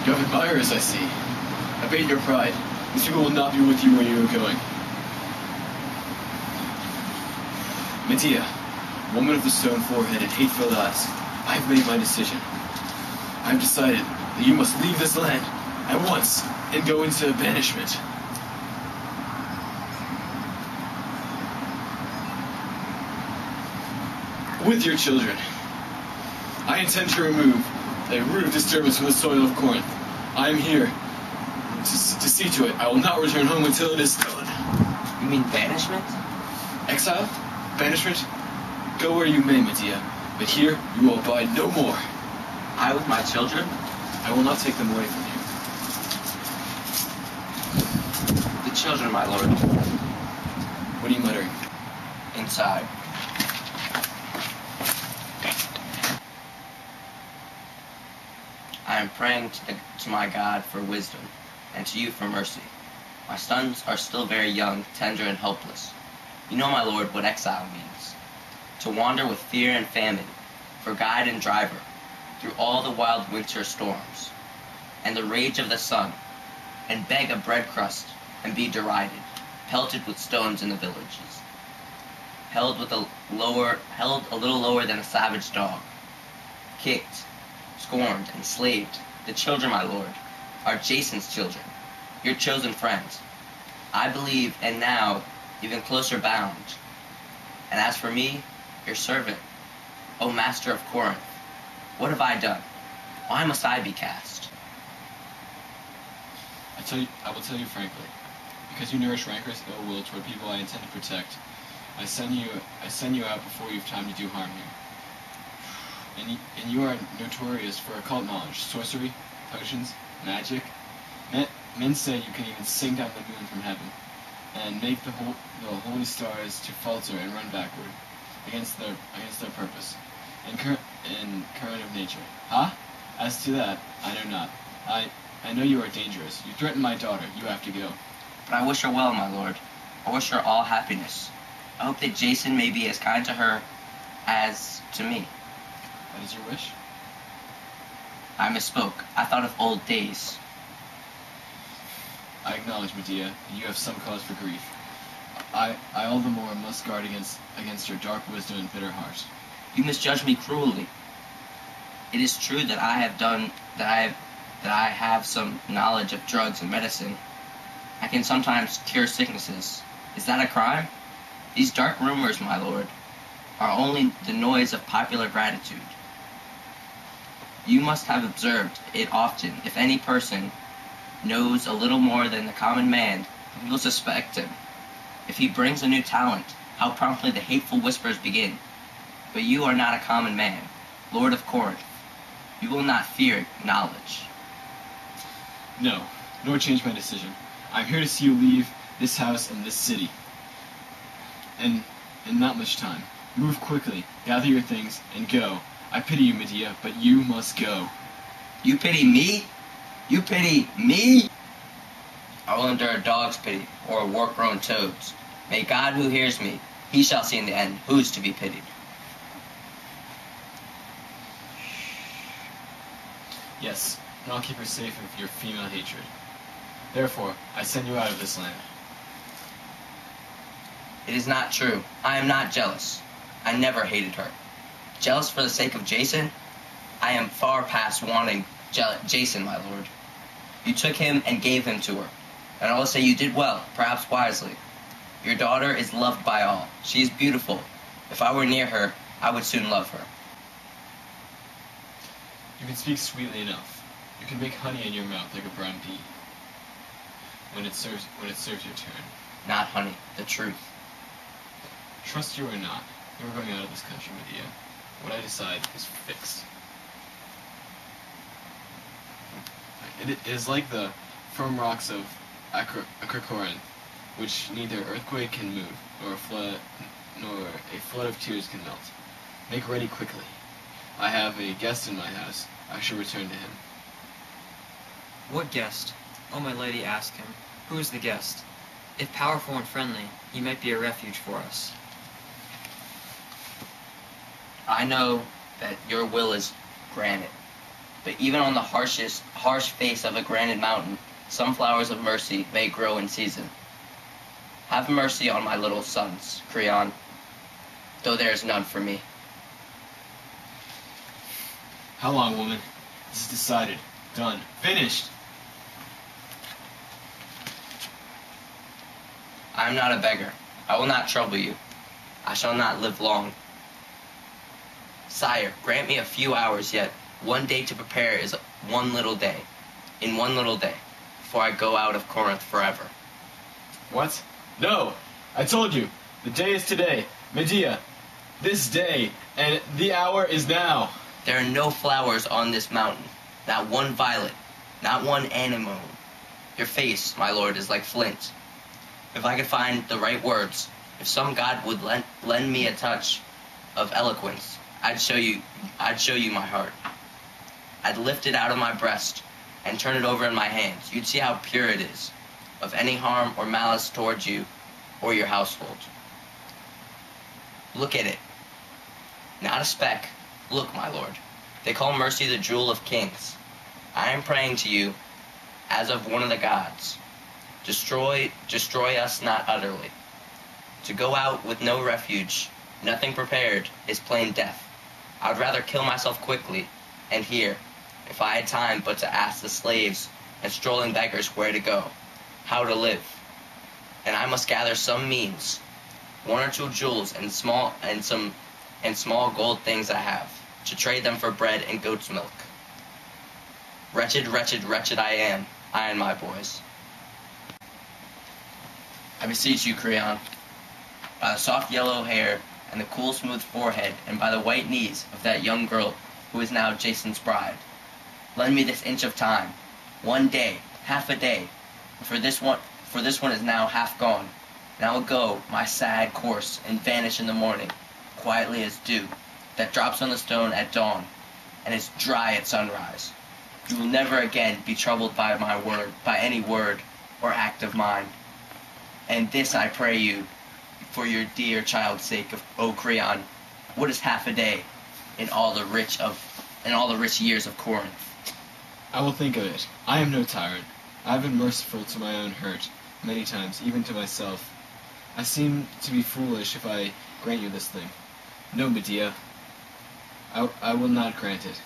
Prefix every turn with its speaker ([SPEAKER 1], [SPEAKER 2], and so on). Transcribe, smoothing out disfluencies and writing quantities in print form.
[SPEAKER 1] You have admirers, I see. Abate your pride. These people will not be with you where you are going. Medea, woman of the stone forehead and hate-filled eyes, I have made my decision. I have decided that you must leave this land at once and go into banishment. With your children. I intend to remove a root of disturbance from the soil of Corinth. I am here to see to it. I will not return home until it is done.
[SPEAKER 2] You mean banishment?
[SPEAKER 1] Exile? Banishment? Go where you may, Medea, but here you will abide no more.
[SPEAKER 2] I with my children?
[SPEAKER 1] I will not take them away from you.
[SPEAKER 2] The children, my lord.
[SPEAKER 1] What are you muttering?
[SPEAKER 2] Inside. I am praying to my God for wisdom, and to you for mercy. My sons are still very young, tender, and helpless. You know, my lord, what exile means. To wander with fear and famine, for guide and driver, through all the wild winter storms, and the rage of the sun, and beg a bread crust, and be derided, pelted with stones in the villages, held a little lower than a savage dog, kicked, scorned, and slaved. The children, my lord, are Jason's children, your chosen friends. I believe, and now, even closer bound. And as for me, your servant, O master of Corinth, what have I done? Why must I be cast?
[SPEAKER 1] I will tell you frankly, because you nourish rancorous ill will toward people I intend to protect. I send you out before you have time to do harm here. And you are notorious for occult knowledge, sorcery, potions, magic. Men say you can even sing down the moon from heaven, and make the holy stars to falter and run backward against their purpose, and current of nature. Huh? As to that, I know not. I know you are dangerous. You threaten my daughter. You have to go.
[SPEAKER 2] But I wish her well, my lord. I wish her all happiness. I hope that Jason may be as kind to her as to me.
[SPEAKER 1] That is your wish?
[SPEAKER 2] I misspoke. I thought of old days.
[SPEAKER 1] I acknowledge, Medea, that you have some cause for grief. I all the more must guard against your dark wisdom and bitter heart.
[SPEAKER 2] You misjudge me cruelly. It is true that I have some knowledge of drugs and medicine. I can sometimes cure sicknesses. Is that a crime? These dark rumors, my lord, are only the noise of popular gratitude. You must have observed it often. If any person knows a little more than the common man, he will suspect him. If he brings a new talent, how promptly the hateful whispers begin. But you are not a common man, Lord of Corinth. You will not fear knowledge.
[SPEAKER 1] No, nor change my decision. I'm here to see you leave this house and this city. And in not much time. Move quickly, gather your things, and go. I pity you, Medea, but you must go.
[SPEAKER 2] You pity me? You pity me? I will endure a dog's pity, or a work-grown toad's. May God who hears me, he shall see in the end who's to be pitied.
[SPEAKER 1] Yes, and I'll keep her safe of your female hatred. Therefore, I send you out of this land.
[SPEAKER 2] It is not true. I am not jealous. I never hated her. Jealous for the sake of Jason? I am far past wanting Jason, my lord. You took him and gave him to her. And I will say you did well, perhaps wisely. Your daughter is loved by all. She is beautiful. If I were near her, I would soon love her.
[SPEAKER 1] You can speak sweetly enough. You can make honey in your mouth like a brown bee. When it serves your turn.
[SPEAKER 2] Not honey, the truth.
[SPEAKER 1] Trust you or not, you are going out of this country, Medea. What I decide is fixed. It is like the firm rocks of Acrocorinth, which neither earthquake can move, nor a flood of tears can melt. Make ready quickly. I have a guest in my house. I shall return to him.
[SPEAKER 3] What guest? Oh, my lady, ask him. Who is the guest? If powerful and friendly, he might be a refuge for us.
[SPEAKER 2] I know that your will is granted, But even on the harsh face of a granite mountain, some flowers of mercy may grow in season. Have mercy on my little sons, Creon, though there is none for me.
[SPEAKER 1] How long, woman? This is decided. Done. Finished!
[SPEAKER 2] I am not a beggar. I will not trouble you. I shall not live long. Sire, grant me a few hours yet. One day to prepare is one little day. In one little day, before I go out of Corinth forever.
[SPEAKER 1] What? No! I told you! The day is today. Medea! This day! And the hour is now!
[SPEAKER 2] There are no flowers on this mountain. Not one violet. Not one anemone. Your face, my lord, is like flint. If I could find the right words, if some god would lend me a touch of eloquence, I'd show you my heart. I'd lift it out of my breast and turn it over in my hands. You'd see how pure it is, of any harm or malice towards you or your household. Look at it. Not a speck. Look, my lord. They call mercy the jewel of kings. I am praying to you as of one of the gods. Destroy us not utterly. To go out with no refuge, nothing prepared, is plain death. I would rather kill myself quickly, and here, if I had time but to ask the slaves and strolling beggars where to go, how to live. And I must gather some means, one or two jewels and small gold things I have, to trade them for bread and goat's milk. Wretched, wretched, wretched I am, I and my boys. I beseech you, Creon, by the soft yellow hair and the cool smooth forehead, and by the white knees of that young girl who is now Jason's bride, lend me this inch of time, one day, half a day, for this one is now half gone, and I will go my sad course and vanish in the morning, quietly as dew that drops on the stone at dawn and is dry at sunrise. You will never again be troubled by any word or act of mine. And this I pray you, for your dear child's sake, O Creon. What is half a day in all the rich years of Corinth?
[SPEAKER 1] I will think of it. I am no tyrant. I have been merciful to my own hurt, many times, even to myself. I seem to be foolish if I grant you this thing. No, Medea. I will not grant it.